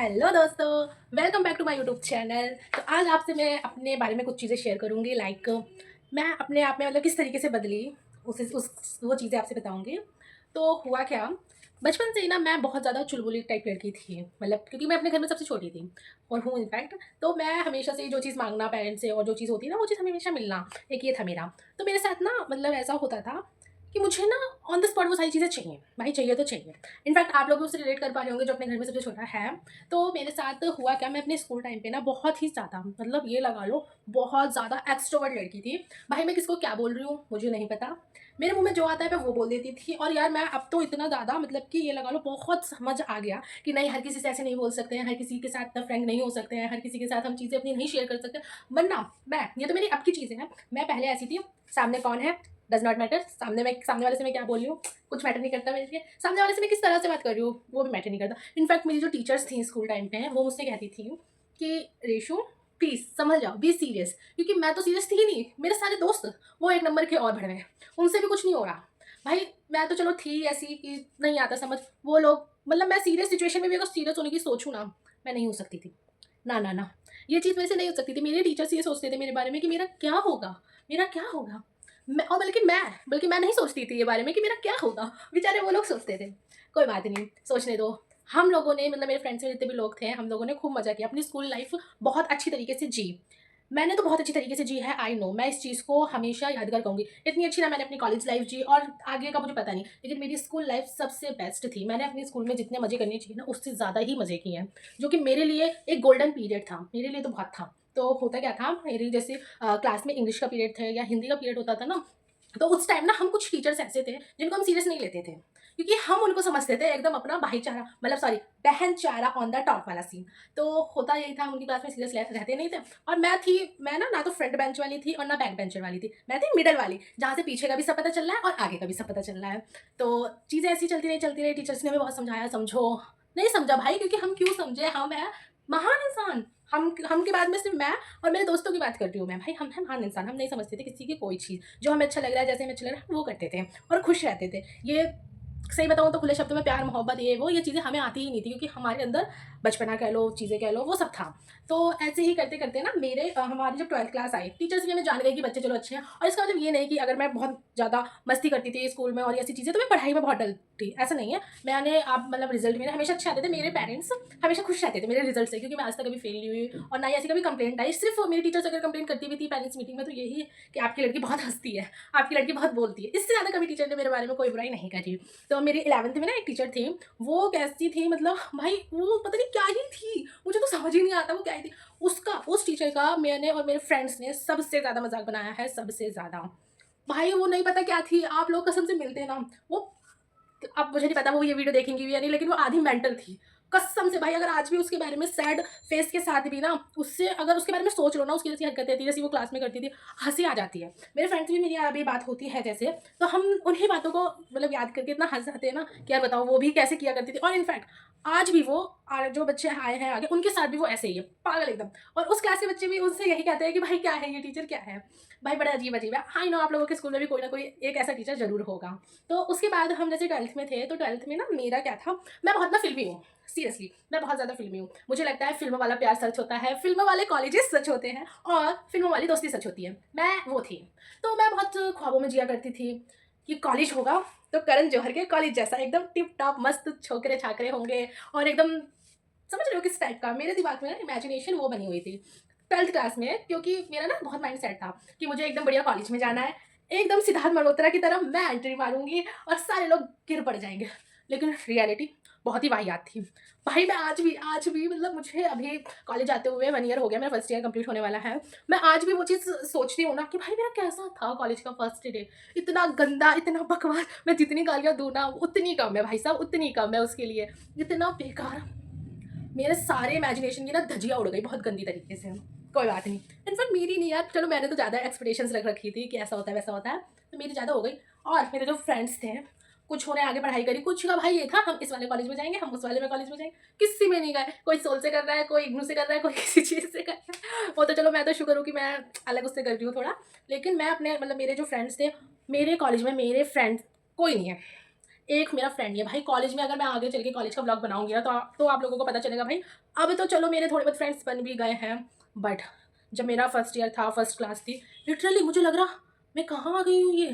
Hello दोस्तों, welcome back to my YouTube channel. तो आज आपसे मैं अपने बारे में कुछ चीज़ें शेयर करूँगी। लाइक मैं अपने आप में मतलब किस तरीके से बदली, उस वो चीज़ें आपसे बताऊँगी। तो हुआ क्या, बचपन से ही ना मैं बहुत ज़्यादा चुलबुली टाइप लड़की थी। मतलब क्योंकि मैं अपने घर में सबसे छोटी थी और हूँ इनफैक्ट। तो मैं हमेशा से जो चीज़ मांगना पेरेंट्स से और जो चीज़ होती है ना वो चीज़ हमेशा मिलना, एक ये था मेरा। तो मेरे साथ ना मतलब ऐसा होता था कि मुझे ना ऑन द स्पॉट वो सारी चीज़ें चाहिए, भाई चाहिए तो चाहिए। इनफैक्ट आप लोग भी उससे रिलेट कर पा रहे होंगे जो अपने घर में सबसे छोटा है। तो मेरे साथ हुआ क्या, मैं अपने स्कूल टाइम पे ना बहुत ही ज़्यादा मतलब ये लगा लो बहुत ज़्यादा एक्सट्रोवर्ट लड़की थी। भाई मैं किसको क्या बोल रही हूँ मुझे नहीं पता, मेरे मुंह में जो आता है मैं वो बोल देती थी। और यार मैं अब तो इतना ज़्यादा मतलब कि ये लगा लो बहुत समझ आ गया कि नहीं, हर किसी से ऐसे नहीं बोल सकते हैं, हर किसी के साथ इतना फ्रैंक नहीं हो सकते हैं, हर किसी के साथ हम चीज़ें अपनी नहीं शेयर कर सकते। वरना मैं, ये तो मेरी अब की चीज़ें हैं, मैं पहले ऐसी थी। सामने कौन है डज नॉट मैटर, सामने वाले से मैं क्या बोल रही हूँ कुछ मैटर नहीं करता मेरे लिए, सामने वाले से मैं किस तरह से बात कर रही हूँ वो भी मैटर नहीं करता। इनफैक्ट मेरी जो टीचर्स थी स्कूल टाइम पे वो मुझसे कहती थी कि रेशु प्लीज़ समझ जाओ, बी सीरियस। क्योंकि मैं तो सीरियस थी ही नहीं, मेरे सारे दोस्त वो एक नंबर के और भड़वे हैं, उनसे भी कुछ नहीं हो रहा। भाई मैं तो चलो थी ऐसी कि नहीं आता समझ, वो लोग मतलब मैं सीरियस सिचुएशन में भी अगर सीरियस होने की सोचूँ ना, मैं नहीं हो सकती थी। ना ना ना, ये चीज़ मेरे से नहीं हो सकती थी। मेरे टीचर्स ये सोचते थे मेरे बारे में कि मेरा क्या होगा, मेरा क्या होगा। मैं और बल्कि मैं नहीं सोचती थी ये बारे में कि मेरा क्या होगा, बेचारे वो लोग सोचते थे। कोई बात नहीं, सोचने दो। हम लोगों ने मतलब मेरे फ्रेंड्स में जितने भी लोग थे हम लोगों ने खूब मज़ा किया, अपनी स्कूल लाइफ बहुत अच्छी तरीके से जी। मैंने तो बहुत अच्छी तरीके से जी है, आई नो। मैं इस चीज़ को हमेशा यादगार कहूँगी। इतनी अच्छी ना मैंने अपनी कॉलेज लाइफ जी और आगे का मुझे पता नहीं, लेकिन मेरी स्कूल लाइफ सबसे बेस्ट थी। मैंने अपनी स्कूल में जितने मज़े करने चाहिए ना उससे ज़्यादा ही मज़े किए हैं, जो कि मेरे लिए एक गोल्डन पीरियड था, मेरे लिए तो बहुत था। तो होता क्या था, मेरी जैसे क्लास में इंग्लिश का पीरियड थे या हिंदी का पीरियड होता था ना, तो उस टाइम ना हम कुछ टीचर्स ऐसे थे जिनको हम सीरियस नहीं लेते थे, क्योंकि हम उनको समझते थे एकदम अपना भाईचारा, मतलब सॉरी बहनचारा ऑन द टॉप वाला सीन। तो होता यही था, हम उनकी क्लास में सीरियस रहते नहीं थे। और मैं ना तो फ्रंट बेंच वाली थी और ना बैक बेंचर वाली थी, मैं थी मिडल वाली, जहाँ से पीछे का भी सब पता चल रहा है और आगे का भी सब पता चल रहा है। तो चीज़ें ऐसी चलती रही। टीचर्स ने हमें बहुत समझाया, समझो। नहीं समझा भाई, क्योंकि हम क्यों समझे, हम है महान इंसान। हम के बाद में सिर्फ मैं और मेरे दोस्तों की बात करती हूँ मैं, भाई हम हैं महान इंसान, हम नहीं समझते थे किसी की कोई चीज़। जो हमें अच्छा लग रहा है, जैसे हमें अच्छा लग रहा है वो करते थे और खुश रहते थे। ये सही बताऊँ तो खुले शब्दों में प्यार मोहब्बत ये चीज़ें हमें आती ही नहीं थी, क्योंकि हमारे अंदर बचपना कह लो, चीज़ें कह लो, वो सब था। तो ऐसे ही करते करते ना हमारी जब 12th क्लास आई, टीचर्स भी हमें जान गए कि बच्चे चलो अच्छे हैं। और इसका मतलब ये नहीं कि अगर मैं बहुत ज़्यादा मस्ती करती थी स्कूल में और ऐसी चीज़ें तो मैं पढ़ाई में बहुत डल थी, ऐसा नहीं है। मैंने आप मतलब रिजल्ट मेरे हमेशा अच्छे आते थे, मेरे पेरेंट्स हमेशा खुश रहते थे मेरे रिजल्ट से, क्योंकि मैं आज तक कभी फेल नहीं हुई और ना ही ऐसी कभी कंप्लेंट आई। सिर्फ मेरी टीचर्स अगर कंप्लेंट करती भी थी पेरेंट्स मीटिंग में तो यही कि आपकी लड़की बहुत हंसती है, आपकी लड़की बहुत बोलती है, इससे ज़्यादा कभी टीचर ने मेरे बारे में कोई बुराई नहीं करी। तो मेरी 11th में ना एक टीचर थी, वो कैसी थी मतलब भाई वो पता नहीं क्या ही थी, मुझे तो समझ ही नहीं आता वो क्या ही थी। उस टीचर का मैंने और मेरे फ्रेंड्स ने सबसे ज़्यादा मजाक बनाया है, सबसे ज़्यादा। भाई वो नहीं पता क्या थी, आप लोग कसम से मिलते ना वो, अब मुझे नहीं पता वो ये वीडियो देखेंगी भी या नहीं, लेकिन वो आधी मेंटल थी कसम से। भाई अगर आज भी उसके बारे में सैड फेस के साथ भी ना, उससे अगर उसके बारे में सोच लो ना, उसकी जैसी हरकतें थी जैसी वो क्लास में करती थी, हंसी आ जाती है। मेरे फ्रेंड्स भी मेरी अभी बात होती है जैसे, तो हम उन्हीं बातों को मतलब याद करके इतना हंस जाते हैं ना, क्या बताओ वो भी कैसे किया करती थी। और इनफैक्ट आज भी वो जो बच्चे आए हैं आगे उनके साथ भी वो ऐसे ही है, पागल एकदम। और उस क्लास के बच्चे भी उनसे यही कहते हैं कि भाई क्या है ये टीचर, क्या है। भाई बड़ा अजीब अजीब है। हाँ नो, आप लोगों के स्कूल में भी कोई ना कोई एक ऐसा टीचर जरूर होगा। तो उसके बाद हम जैसे 12th में थे, तो 12th में ना मेरा क्या था, मैं बहुत ना फिल्मी हूँ, सीरियसली मैं बहुत ज़्यादा फिल्मी हूँ। मुझे लगता है फिल्मों वाला प्यार सच होता है, फिल्मों वाले कॉलेजेस सच होते हैं और फिल्मों वाली दोस्ती सच होती है, मैं वो थी। तो मैं बहुत ख्वाबों में जिया करती थी कि कॉलेज होगा तो करण जौहर के कॉलेज जैसा एकदम टिप टॉप मस्त छोकरे छाकरे होंगे और एकदम, समझ रहे हो किस टाइप का। मेरे दिमाग में ना इमेजिनेशन वो बनी हुई थी 12th क्लास में, क्योंकि मेरा ना बहुत माइंड सेट था कि मुझे एकदम बढ़िया कॉलेज में जाना है, एकदम सिद्धार्थ मल्होत्रा की तरह मैं एंट्री मारूंगी और सारे लोग गिर पड़ जाएंगे। लेकिन रियलिटी बहुत ही वाहियात थी। भाई मैं आज भी मतलब मुझे अभी कॉलेज आते हुए 1 ईयर हो गया, मेरा फर्स्ट ईयर कंप्लीट होने वाला है। मैं आज भी वो चीज़ सोचती हूँ ना कि भाई मेरा कैसा था कॉलेज का फर्स्ट डे, इतना गंदा, इतना बकवास। मैं जितनी गालियाँ दूँ ना उतनी कम है भाई साहब, उतनी कम है उसके लिए। इतना बेकार, मेरे सारे इमेजिनेशन की ना धज्जियाँ उड़ गई बहुत गंदी तरीके से। कोई बात नहीं, इनफैक्ट मेरी नहीं यार, चलो मैंने तो ज़्यादा एक्सपेक्टेशंस रख रखी थी कि ऐसा होता है वैसा होता है, तो मेरी ज़्यादा हो गई। और मेरे जो फ्रेंड्स थे, कुछ होने आगे पढ़ाई करी, कुछ का भाई ये था हम इस वाले कॉलेज में जाएंगे, हम उस वाले में कॉलेज में जाएंगे, किसी में नहीं गए। कोई सोल से कर रहा है, कोई इग्नू से कर रहा है, कोई किसी चीज़ से कर रहा है। वो तो चलो मैं तो शुक्र हूँ कि मैं अलग उससे कर रही हूँ थोड़ा। लेकिन मैं अपने मतलब मेरे जो फ्रेंड्स थे, मेरे कॉलेज में मेरे फ्रेंड्स कोई नहीं है, एक मेरा फ्रेंड ही है भाई। कॉलेज में अगर मैं आगे चल के कॉलेज का व्लॉग बनाऊंगी ना तो आप लोगों को पता चलेगा भाई। अब तो चलो मेरे थोड़े बहुत फ्रेंड्स बन भी गए हैं, बट जब मेरा फर्स्ट ईयर था, फर्स्ट क्लास थी, लिटरली मुझे लग रहा मैं कहाँ आ गई हूँ ये।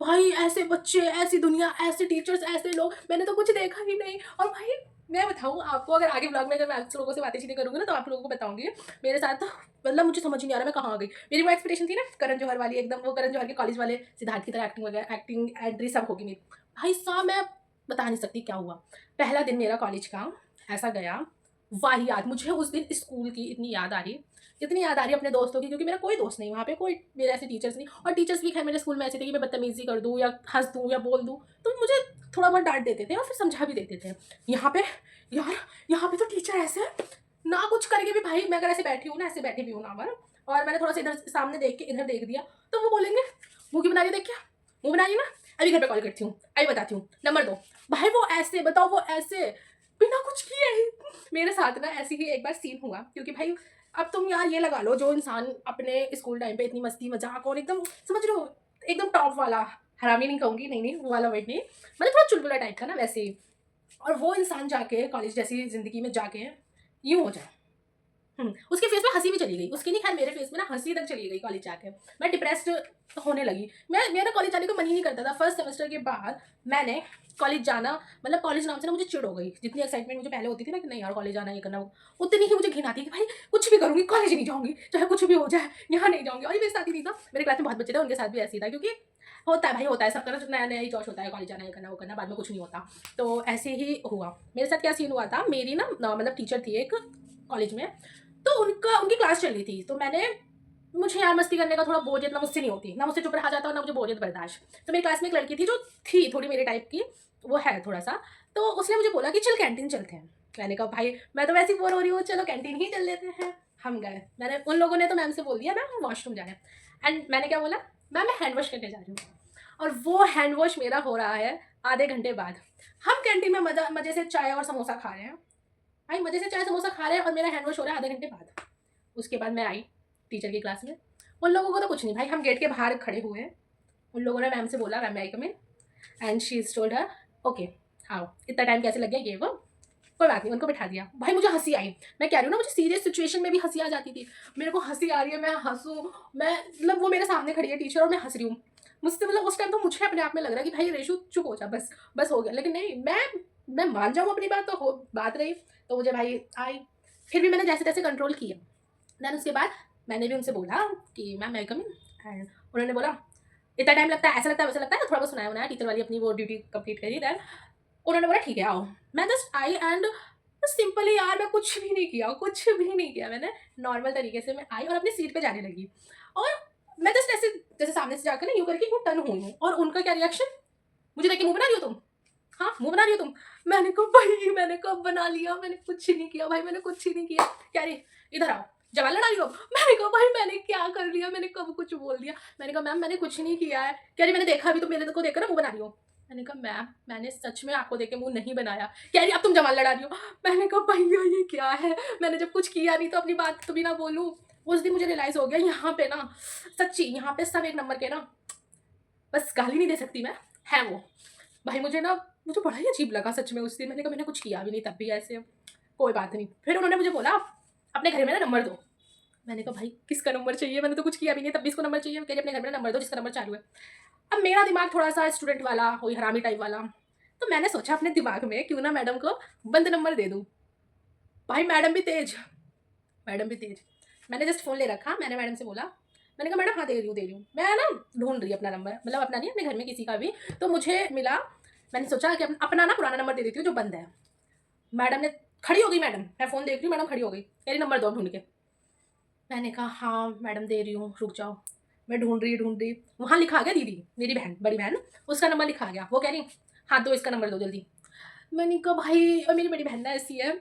भाई ऐसे बच्चे, ऐसी दुनिया, ऐसे टीचर्स, ऐसे लोग, मैंने तो कुछ देखा ही नहीं। और भाई मैं बताऊँ आपको, अगर आगे ब्लॉग में अगर मैं आप लोगों से बातें चीतें करूँगी ना तो आप लोगों को बताऊंगी मेरे साथ तो, मतलब मुझे समझ ही नहीं आ रहा मैं कहाँ आ गई। मेरी वो एक्सपेक्टेशन थी ना करण जौहर वाली, एकदम वो करण जौहर के कॉलेज वाले सिद्धार्थ की तरह एक्टिंग वगैरह, एक्टिंग एंट्री सब होगी मेरी। भाई साहब मैं बता नहीं सकती क्या हुआ। पहला दिन मेरा कॉलेज का ऐसा गया, वाहियात। मुझे उस दिन स्कूल की इतनी याद आ रही, इतनी याद आ रही है अपने दोस्तों की, क्योंकि मेरा कोई दोस्त नहीं वहाँ पे, कोई मेरे ऐसे टीचर्स नहीं। और टीचर्स भी खैर मेरे स्कूल में ऐसे थे कि मैं बदतमीजी कर दूँ या हंस दूँ या बोल दूँ तो मुझे थोड़ा बहुत डांट देते थे और फिर समझा भी देते थे। यहाँ पे यार, यहाँ पे तो टीचर ऐसे ना कुछ करके भी, भाई मैं अगर ऐसे बैठी हूँ ना, ऐसे बैठी भी हूँ ना अमर, और मैंने थोड़ा सा इधर सामने देख के इधर देख दिया तो वो बोलेंगे मुँह की बना रही, देख क्या मुँह बना रही ना, अभी घर पे कॉल करती हूँ, अभी बताती हूँ, नंबर दो। भाई वो ऐसे बताओ, वो ऐसे बिना कुछ किए ही। मेरे साथ ना ऐसी ही एक बार सीन हुआ, क्योंकि भाई अब तुम यार ये लगा लो, जो इंसान अपने स्कूल टाइम पे इतनी मस्ती मजाक और एकदम समझ लो एकदम टॉप वाला, हरामी नहीं कहूँगी, नहीं नहीं वो वाला वर्ड नहीं, मतलब थोड़ा चुलबुला टाइप का ना वैसे ही, और वो इंसान जाके कॉलेज जैसी जिंदगी में जाके यूं हो जाए। उसके फेस में हंसी भी चली गई, उसकी नहीं खैर, मेरे फेस में ना हंसी तक चली गई कॉलेज जाके। मैं डिप्रेस्ड होने लगी, मैं मेरा कॉलेज जाने को मन ही नहीं करता था। फर्स्ट सेमेस्टर के बाद मैंने कॉलेज जाना, मतलब कॉलेज नाम से ना मुझे चिढ़ हो गई। जितनी एक्साइटमेंट मुझे पहले होती थी ना कि नहीं यार कॉलेज जाना, ये करना, उतनी ही मुझे घिन आती कि भाई कुछ भी करूँगी कॉलेज नहीं जाऊँगी, चाहे कुछ भी हो जाए यहाँ नहीं जाऊँगी। और ये मेरे साथ ही नहीं था, मेरे क्लास में बहुत बच्चे थे उनके साथ भी ऐसे ही था, क्योंकि होता है भाई, होता है सबका ना, नया नया ही जोश होता है, कॉलेज जाना, ये करना, वो करना, बाद में कुछ नहीं होता। तो ऐसे ही हुआ मेरे साथ। क्या सीन हुआ था, मेरी ना मतलब टीचर थी एक कॉलेज में, तो उनकी क्लास चल रही थी, तो मैंने, मुझे यार मस्ती करने का थोड़ा बोरियत ना मुझसे नहीं होती, ना मुझसे चुप रहा जाता और ना मुझे बोरियत बर्दाश्त। तो मेरी क्लास में एक लड़की थी जो थी थोड़ी मेरे टाइप की, वो है थोड़ा सा, तो उसने मुझे बोला कि चल कैंटीन चलते हैं। मैंने कहा भाई मैं तो वैसे ही बोर हो रही हूँ, चलो कैंटीन ही चल लेते हैं। हम गए, मैंने उन लोगों ने तो मैम से बोल दिया मैम हम वॉशरूम जा रहे हैं, एंड मैंने क्या बोला, मैम मैं हैंड वॉश करने जा रही हूँ। और वो हैंड वॉश मेरा हो रहा है आधे घंटे बाद। हम कैंटीन में मजे से चाय और समोसा खा रहे हैं, भाई मजे से चाय समोसा खा रहे हैं, और मेरा हैंड वॉश हो रहा है आधे घंटे बाद। उसके बाद मैं आई टीचर की क्लास में, उन लोगों को तो कुछ नहीं भाई, हम गेट के बाहर खड़े हुए हैं। उन लोगों ने मैम से बोला ma'am I come in, and she told her okay आओ। इतना टाइम कैसे लग गया ये वो, कोई बात नहीं, उनको बिठा दिया। भाई मुझे हंसी आई, मैं कह रही हूँ ना मुझे सीरियस सिचुएशन में भी हंसी आ जाती थी। मेरे को हंसी आ रही है, मैं हंसूँ, मैं मतलब वो मेरे सामने खड़ी है टीचर और मैं हंस रही हूँ। मुझसे मतलब उस टाइम तो मुझे अपने आप में लग रहा है कि भाई रेशु चुप हो जा, बस बस हो गया। लेकिन नहीं, मैं मान जाऊँ अपनी बात तो हो बात रही, तो मुझे भाई आई, फिर भी मैंने जैसे तैसे कंट्रोल किया। देन उसके बाद मैंने भी उनसे बोला कि मैम मैं कम इन, एंड उन्होंने बोला इतना टाइम लगता है, ऐसा लगता है वैसा लगता है, थोड़ा बहुत सुनाया उन्होंने, टीचर वाली अपनी वो ड्यूटी कंप्लीट करी। देन उन्होंने बोला ठीक है आओ। मैं जस्ट आई एंड सिंपली यार मैं कुछ भी नहीं किया, कुछ भी नहीं किया मैंने, नॉर्मल तरीके से मैं आई और अपनी सीट पे जाने लगी। और मैं जस्ट ऐसे जैसे सामने से जाकर ना यूँ करके यूँ टर्न हुई हूँ, और उनका क्या रिएक्शन, मुझे देख के मुंह बना रही हो तुम, हाँ मुंह बना रही हो तुम। मैंने कहा भाई मैंने कब बना लिया, मैंने कुछ ही नहीं किया भाई, मैंने कुछ ही नहीं किया। कह रही इधर आओ, जवान लड़ा रही हो। मैंने कहा भाई मैंने क्या कर लिया, मैंने कब कुछ बोल दिया। मैंने कहा मैम मैंने कुछ नहीं किया है। कह रही मैंने देखा अभी, तो मेरे को देखकर ना मुंह बना रही हो। मैंने कहा मैम मैंने सच में आपको देख के मुंह नहीं बनाया। कह रही अब तुम जवान लड़ा रही हो। मैंने कहा भैया ये क्या है, मैंने जब कुछ किया नहीं तो अपनी बात तो भी ना बोलूँ। उस दिन मुझे रियलाइज हो गया यहाँ पे ना, सच्ची यहाँ पे सब एक नंबर के ना, बस गाली नहीं दे सकती मैं, है वो। भाई मुझे बड़ा ही अजीब लगा सच में उस दिन। मैंने कहा मैंने कुछ किया भी नहीं तब भी ऐसे, कोई बात नहीं। फिर उन्होंने मुझे बोला अपने घर में ना नंबर दो। मैंने कहा भाई किसका नंबर चाहिए, मैंने तो कुछ किया भी नहीं तब भी इसको नंबर चाहिए। कह रही अपने घर में नंबर दो जिसका नंबर चालू है। अब मेरा दिमाग थोड़ा सा स्टूडेंट वाला, कोई हरामी टाइप वाला, तो मैंने सोचा अपने दिमाग में क्यों ना मैडम को बंद नंबर दे दूँ। भाई मैडम भी तेज, मैडम भी तेज। मैंने जस्ट फ़ोन ले रखा, मैंने मैडम से बोला, मैंने कहा मैडम हाँ दे रही हूँ मैं ना, ढूंढ रही अपना नंबर, मतलब अपना नहीं अपने घर में किसी का भी, तो मुझे मिला। मैंने सोचा कि अपना ना पुराना नंबर दे देती हूँ जो बंद है। मैडम ने, खड़ी हो गई मैडम, मैं फ़ोन देख रही हूँ मैडम खड़ी हो गई, कह रही नंबर दो ढूंढ के। मैंने कहा हाँ मैडम दे रही हूँ रुक जाओ। मैं ढूंढ रही, वहाँ लिखा आ गया दीदी मेरी बहन, बड़ी बहन, उसका नंबर लिखा आ गया। वो कह रही हाँ दो इसका नंबर दो जल्दी। मैंने कहा भाई, और मेरी बड़ी बहन ना ऐसी है,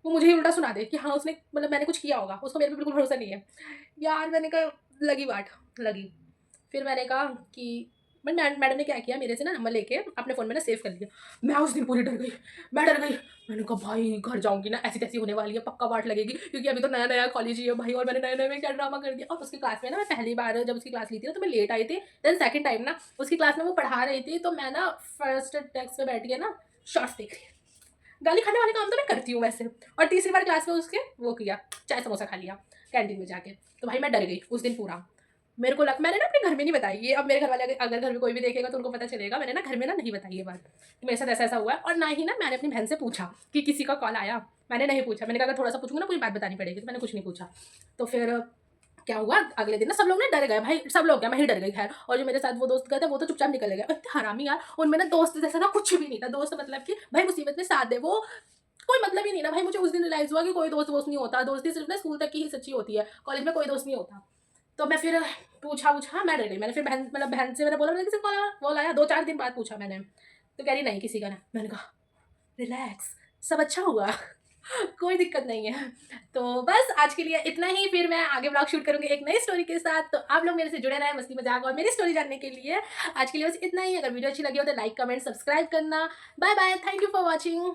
वो मुझे ही उल्टा सुना दे कि हाँ उसने मतलब मैंने कुछ किया होगा, उसको मेरे पे बिल्कुल भरोसा नहीं है। यार मैंने कहा लगी बात लगी। फिर मैंने कहा कि बट मैडम ने क्या किया, मेरे से ना नंबर लेके अपने फ़ोन में ना सेव कर लिया। मैं उस दिन पूरी डर गई, मैं डर गई। मैंने कहा भाई घर जाऊँगी ना ऐसी-तैसी होने वाली है, पक्का वाट लगेगी, क्योंकि अभी तो नया-नया कॉलेज ही है भाई, और मैंने नए-नए में क्या ड्रामा कर दिया। और उसकी क्लास में ना मैं पहली बार जब उसकी क्लास ली थी ना, तो मैं लेट आई थी। देन सेकंड टाइम ना उसकी क्लास में वो पढ़ा रही थी, तो मैं ना फर्स्ट डेस्क पे बैठ के ना शॉर्ट्स देख रही। गाली खाने वाले काम तो मैं करती हूँ वैसे। और तीसरी बार क्लास में उसके वो किया, चाय समोसा खा लिया कैंटीन में जाके। तो भाई मैं डर गई उस दिन पूरा। मेरे को लग मैंने ना अपने घर में नहीं बताई ये, अब मेरे घर वाले अगर घर में कोई भी देखेगा तो उनको पता चलेगा। मैंने ना घर में ना नहीं बताई ये बात कि मेरे साथ ऐसा-ऐसा हुआ है, और ना ही ना मैंने अपनी बहन से पूछा कि किसी का कॉल आया। मैंने नहीं पूछा, मैंने कहा अगर थोड़ा-सा पूछूँगी ना पूरी बात बतानी पड़ेगी, तो मैंने कुछ नहीं पूछा। तो फिर क्या हुआ, अगले दिन ना सब लोग ना डर गए भाई, सब लोग क्या, मैं ही डर गई खैर। और जो मेरे साथ वो दोस्त गए थे वो तो चुपचाप निकल गए। इतने हरामी यार, उनमें ना दोस्त जैसा ना कुछ भी नहीं था। दोस्त मतलब कि भाई मुसीबत में साथ दे, वो कोई मतलब ही नहीं ना भाई। मुझे उस दिन रियलाइज़ हुआ कि कोई दोस्त वोस्त नहीं होता, दोस्ती सिर्फ़ ना स्कूल तक की ही सच्ची होती है, कॉलेज में कोई दोस्त नहीं होता। तो मैं फिर पूछा-वूछा, मैं डर गई। मैंने फिर बहन से मैंने बोला, मैंने किसी का कॉल आया, 2-4 दिन बाद पूछा मैंने। तो कह रही नहीं किसी का नहीं। मैंने कहा रिलैक्स, सब अच्छा हुआ। कोई दिक्कत नहीं है। तो बस आज के लिए इतना ही, फिर मैं आगे व्लॉग शूट करूँगी एक नई स्टोरी के साथ। तो आप लोग मेरे से जुड़े रहें मस्ती-मज़ाक और मेरी स्टोरी जानने के लिए। आज के लिए बस इतना ही। अगर वीडियो अच्छी लगी हो तो लाइक, कमेंट, सब्सक्राइब करना। Bye bye, thank you for watching.